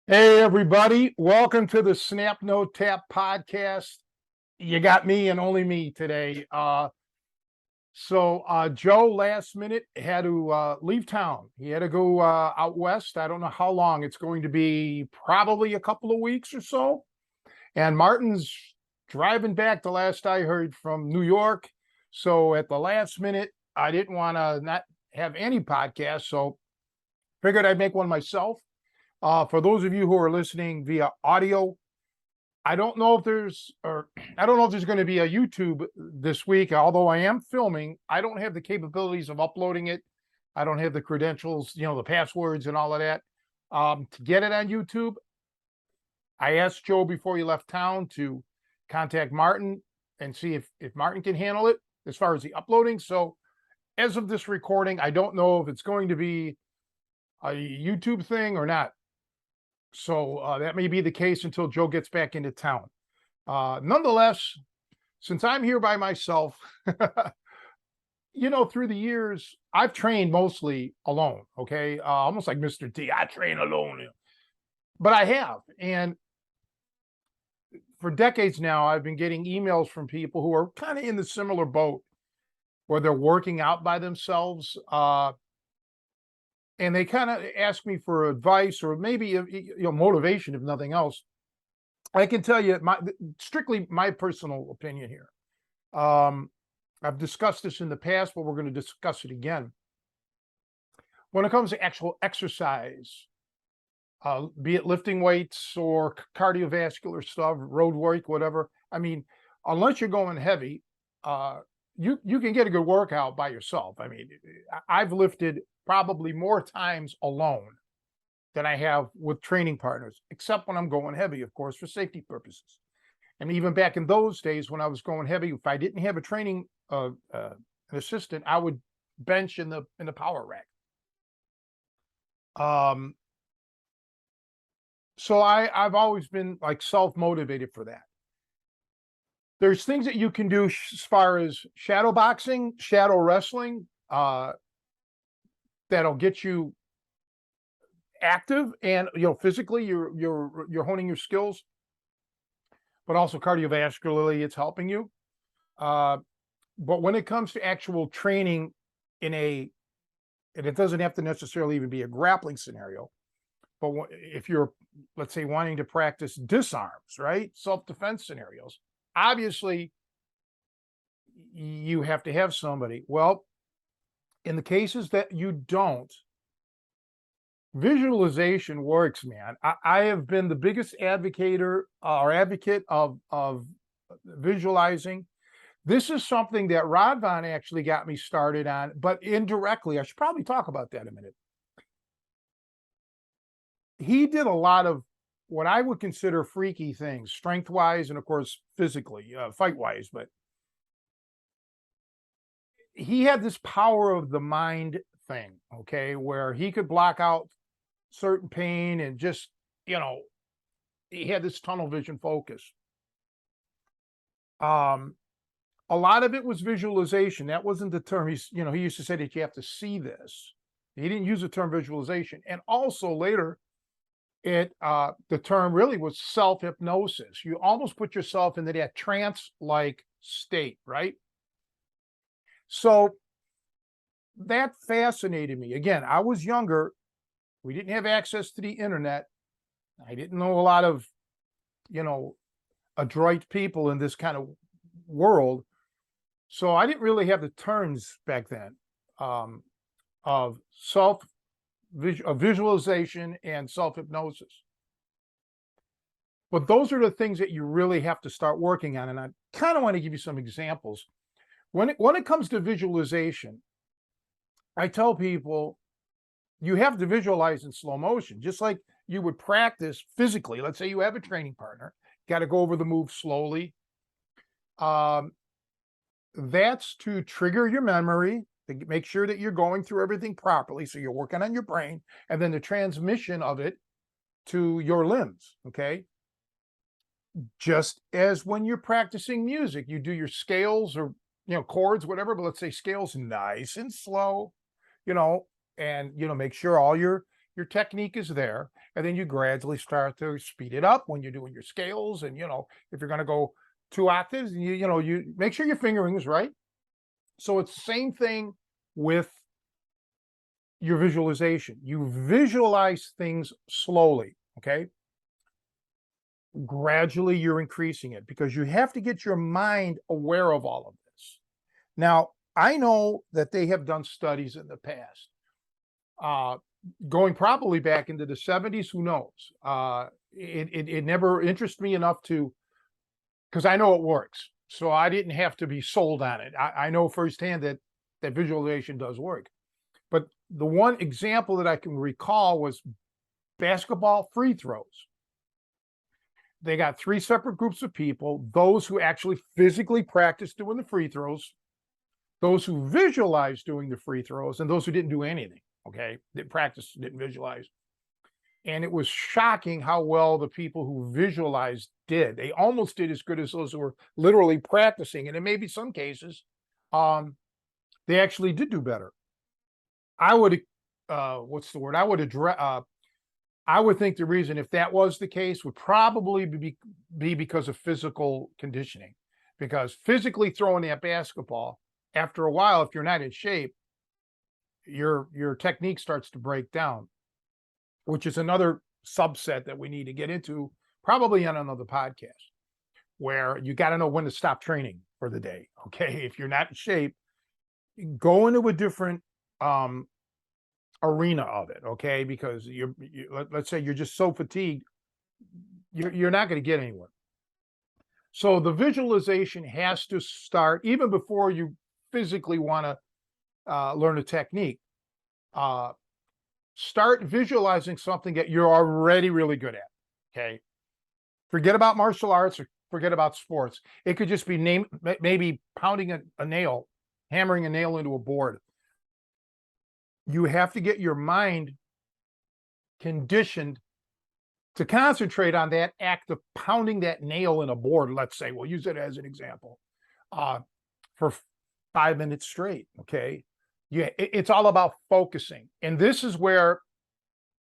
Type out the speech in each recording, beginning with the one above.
Hey, everybody. Welcome to the Snap No Tap podcast. You got me and only me today. Joe last minute had to leave town. He had to go out west. I don't know how long. It's going to be probably a couple of weeks or so. And Martin's driving back, the last I heard, from New York. So at the last minute, I didn't want to not have any podcast. So figured I'd make one myself. For those of you who are listening via audio, I don't know if there's going to be a YouTube this week. Although I am filming, I don't have the capabilities of uploading it. I don't have the credentials, the passwords and all of that. To get it on YouTube, I asked Joe before he left town to contact Martin and see if Martin can handle it as far as the uploading. So as of this recording, I don't know if it's going to be a YouTube thing or not. So that may be the case until Joe gets back into town. Nonetheless, since I'm here by myself, through the years, I've trained mostly alone, okay? Almost like Mr. T, I train alone. But I have. And for decades now, I've been getting emails from people who are kind of in the similar boat where they're working out by themselves. And they kind of ask me for advice or maybe motivation, if nothing else. I can tell you strictly my personal opinion here. I've discussed this in the past, but we're going to discuss it again. When it comes to actual exercise, be it lifting weights or cardiovascular stuff, road work, whatever. I mean, unless you're going heavy, you can get a good workout by yourself. I mean, I've lifted probably more times alone than I have with training partners, except when I'm going heavy, of course, for safety purposes. And even back in those days when I was going heavy, if I didn't have a training an assistant, I would bench in the power rack. So I've always been like self-motivated for that. There's things that you can do as far as shadow boxing, shadow wrestling, that'll get you active and physically you're honing your skills, but also cardiovascularly it's helping you. But when it comes to actual training and it doesn't have to necessarily even be a grappling scenario, but if you're, let's say, wanting to practice disarms, right, self-defense scenarios, obviously you have to have somebody. Well, in the cases that you don't, visualization works, man. I have been the biggest advocate of visualizing. This is something that Rod Von actually got me started on, but indirectly. I should probably talk about that in a minute. He did a lot of what I would consider freaky things, strength-wise and, of course, physically, fight-wise, but he had this power of the mind thing, okay, where he could block out certain pain and just, he had this tunnel vision focus. A lot of it was visualization. That wasn't the term. He used to say that you have to see this. He didn't use the term visualization. And also later, the term really was self-hypnosis. You almost put yourself into that trance-like state, right? So that fascinated me. Again, I was younger. We didn't have access to the internet. I didn't know a lot of, adroit people in this kind of world. So I didn't really have the terms back then of visualization and self-hypnosis. But those are the things that you really have to start working on. And I kind of want to give you some examples. When it comes to visualization, I tell people you have to visualize in slow motion, just like you would practice physically. Let's say you have a training partner, got to go over the move slowly. That's to trigger your memory, to make sure that you're going through everything properly. So you're working on your brain, and then the transmission of it to your limbs, okay? Just as when you're practicing music, you do your scales or chords, whatever, but let's say scales nice and slow, and make sure all your your technique is there, and then you gradually start to speed it up when you're doing your scales. And if you're going to go 2 octaves, you make sure your fingering is right. So it's the same thing with your visualization. You visualize things slowly, okay? Gradually you're increasing it, because you have to get your mind aware of all of this. Now, I know that they have done studies in the past, going probably back into the 70s, who knows? It never interested me enough because I know it works. So I didn't have to be sold on it. I know firsthand that visualization does work. But the one example that I can recall was basketball free throws. They got 3 separate groups of people: those who actually physically practice doing the free throws, those who visualize doing the free throws, and those who didn't do anything, okay? Didn't practice, didn't visualize. And it was shocking how well the people who visualized did. They almost did as good as those who were literally practicing. And in maybe some cases, they actually did do better. I would, what's the word? I would address, I would think the reason, if that was the case, would probably be because of physical conditioning. Because physically throwing that basketball, after a while, if you're not in shape, your technique starts to break down, which is another subset that we need to get into, probably on another podcast, where you got to know when to stop training for the day. Okay, if you're not in shape, go into a different arena of it. Okay, because let's say you're just so fatigued, you're not going to get anywhere. So the visualization has to start even before you physically want to learn a technique. Start visualizing something that you're already really good at. Okay, forget about martial arts, or forget about sports. It could just be maybe pounding a nail, hammering a nail into a board. You have to get your mind conditioned to concentrate on that act of pounding that nail in a board. Let's say we'll use it as an example, for 5 minutes straight. Okay, yeah, it's all about focusing. And this is where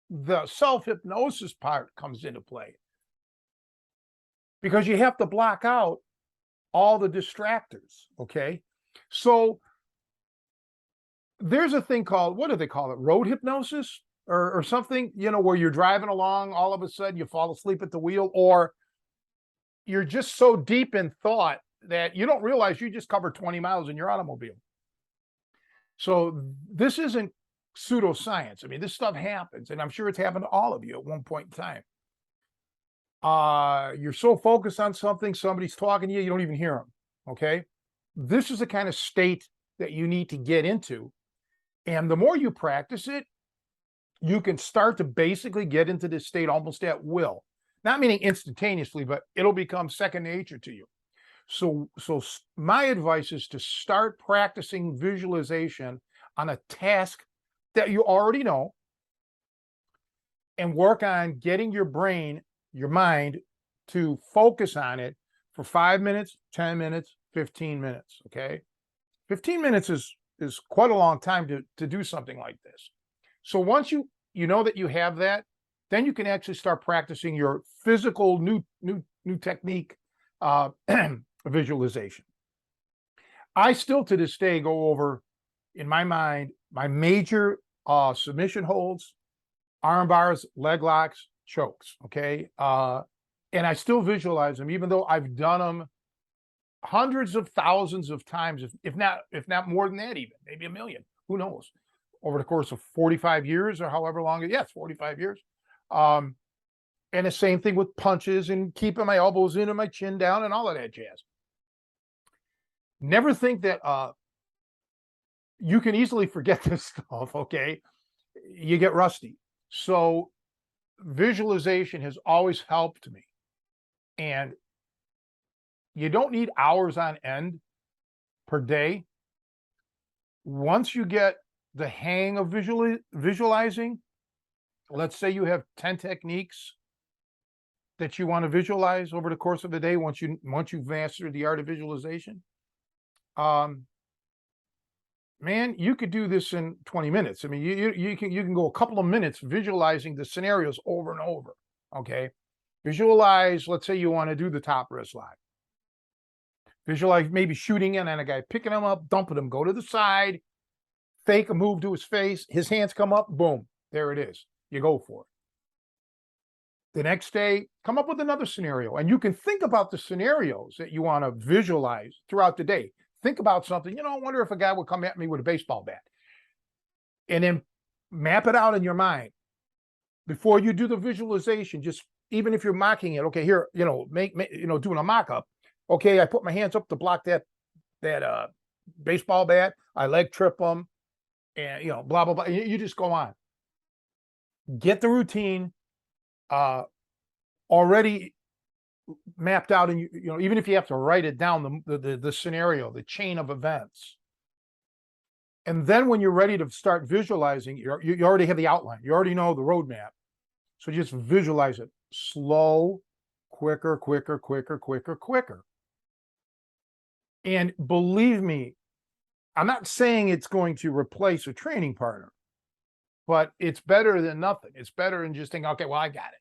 the self-hypnosis part comes into play, because you have to block out all the distractors. Okay, so there's a thing called, what do they call it, road hypnosis or something, where you're driving along, all of a sudden you fall asleep at the wheel, or you're just so deep in thought that you don't realize you just covered 20 miles in your automobile. So this isn't pseudoscience. I mean, this stuff happens, and I'm sure it's happened to all of you at one point in time. You're so focused on something, somebody's talking to you, you don't even hear them. Okay, this is the kind of state that you need to get into, and the more you practice it, you can start to basically get into this state almost at will. Not meaning instantaneously, but it'll become second nature to you. So my advice is to start practicing visualization on a task that you already know, and work on getting your brain, your mind, to focus on it for 5 minutes, 10 minutes, 15 minutes. Okay, 15 minutes is quite a long time to do something like this. So once you know that you have that, then you can actually start practicing your physical new technique visualization. I still to this day go over, in my mind, my major submission holds, arm bars, leg locks, chokes. Okay, and I still visualize them, even though I've done them hundreds of thousands of times, if not more than that, even maybe a million. Who knows? Over the course of 45 years, or however long. Yes, 45 years. And the same thing with punches and keeping my elbows in and my chin down and all of that jazz. Never think that you can easily forget this stuff. Okay, you get rusty. So visualization has always helped me, and you don't need hours on end per day. Once you get the hang of visualizing, let's say you have 10 techniques that you want to visualize over the course of the day. Once you've mastered the art of visualization, man, you could do this in 20 minutes. I mean, you can go a couple of minutes visualizing the scenarios over and over. Okay. Visualize, let's say you want to do the top wrist lock. Visualize maybe shooting in and a guy picking him up, dumping him, go to the side, fake a move to his face, his hands come up, boom, there it is. You go for it. The next day, come up with another scenario, and you can think about the scenarios that you want to visualize throughout the day. Think about something, I wonder if a guy would come at me with a baseball bat, and then map it out in your mind. Before you do the visualization, just even if you're mocking it, okay, here, doing a mock-up. Okay, I put my hands up to block that baseball bat. I leg trip them, and blah blah blah. You just go on. Get the routine already mapped out, and even if you have to write it down, the scenario, the chain of events. And then when you're ready to start visualizing, you already have the outline. You already know the roadmap. So just visualize it slow, quicker, quicker, quicker, quicker, quicker. And believe me, I'm not saying it's going to replace a training partner, but it's better than nothing. It's better than just thinking, okay, well, I got it.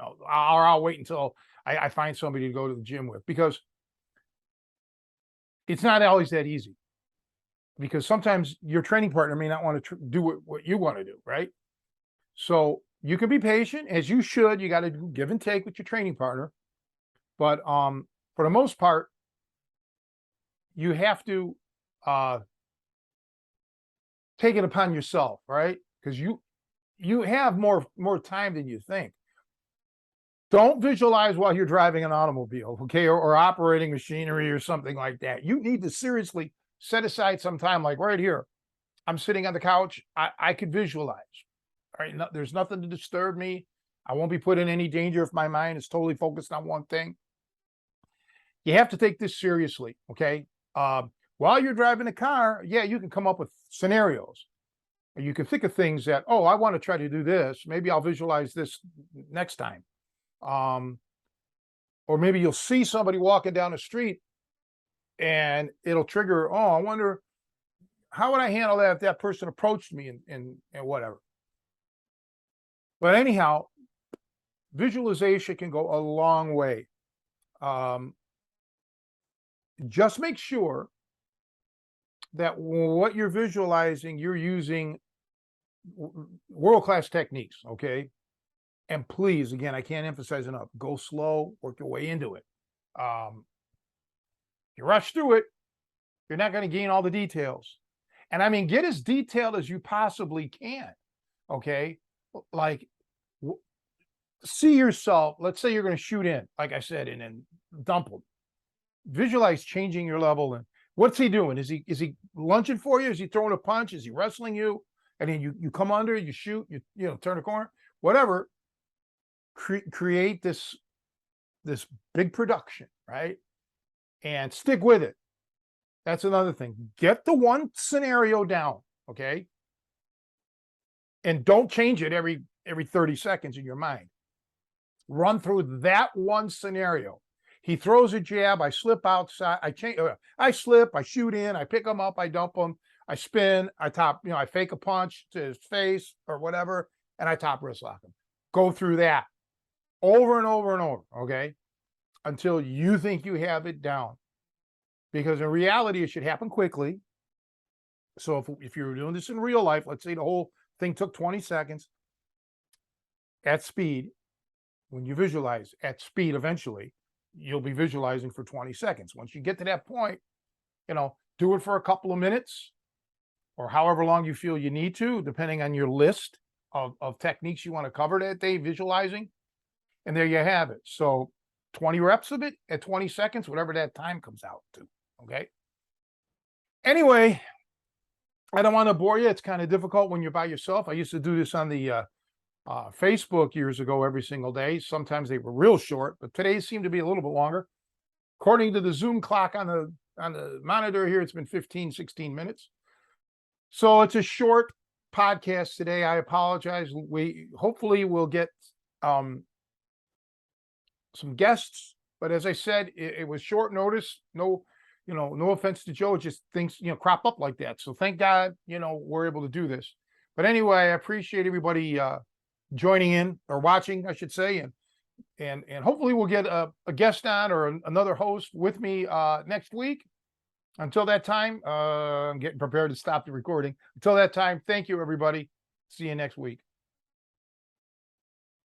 No, I'll wait until I find somebody to go to the gym with, because it's not always that easy. Because sometimes your training partner may not want to do what you want to do, right? So you can be patient, as you should. You got to do give and take with your training partner. But for the most part, you have to take it upon yourself, right? Because you have more time than you think. Don't visualize while you're driving an automobile, okay, or operating machinery or something like that. You need to seriously set aside some time, like right here. I'm sitting on the couch. I could visualize. All right, there's nothing to disturb me. I won't be put in any danger if my mind is totally focused on one thing. You have to take this seriously, okay? While you're driving a car, yeah, you can come up with scenarios. You can think of things that, oh, I want to try to do this. Maybe I'll visualize this next time. Or maybe you'll see somebody walking down the street and it'll trigger, oh, I wonder, how would I handle that if that person approached me and whatever. But anyhow, visualization can go a long way. Just make sure that what you're visualizing, you're using world-class techniques, okay? And please, again, I can't emphasize enough, go slow, work your way into it. If you rush through it, you're not going to gain all the details. And I mean, get as detailed as you possibly can, okay? Like, see yourself, let's say you're going to shoot in, like I said, and then dump him. Visualize changing your level. And what's he doing? Is he lunging for you? Is he throwing a punch? Is he wrestling you? And then you come under, you shoot, you turn a corner, whatever. Create this big production, right? And stick with it. That's another thing. Get the one scenario down, okay? And don't change it every 30 seconds in your mind. Run through that one scenario. He throws a jab, I slip outside, I slip, I shoot in, I pick him up, I dump him, I spin, I top, I fake a punch to his face or whatever, and I top wrist lock him. Go through that over and over and over, okay? Until you think you have it down. Because in reality, it should happen quickly. So if you're doing this in real life, let's say the whole thing took 20 seconds, at speed, when you visualize at speed, eventually, you'll be visualizing for 20 seconds. Once you get to that point, do it for a couple of minutes or however long you feel you need to, depending on your list of techniques you want to cover that day, visualizing. And there you have it. So 20 reps of it at 20 seconds, whatever that time comes out to, okay? Anyway, I don't want to bore you. It's kind of difficult when you're by yourself. I used to do this on the Facebook years ago every single day. Sometimes they were real short, but today's seem to be a little bit longer. According to the Zoom clock on the monitor here, it's been 15, 16 minutes. So it's a short podcast today. I apologize. We hopefully will get some guests, but as I said, it was short notice. No you know, no offense to Joe, just things, you know, crop up like that. So thank God, you know, we're able to do this. But anyway, I appreciate everybody joining in or watching, I should say, and hopefully we'll get a guest on or another host with me next week. Until that time, I'm getting prepared to stop the recording. Until that time, thank you, everybody. See you next week.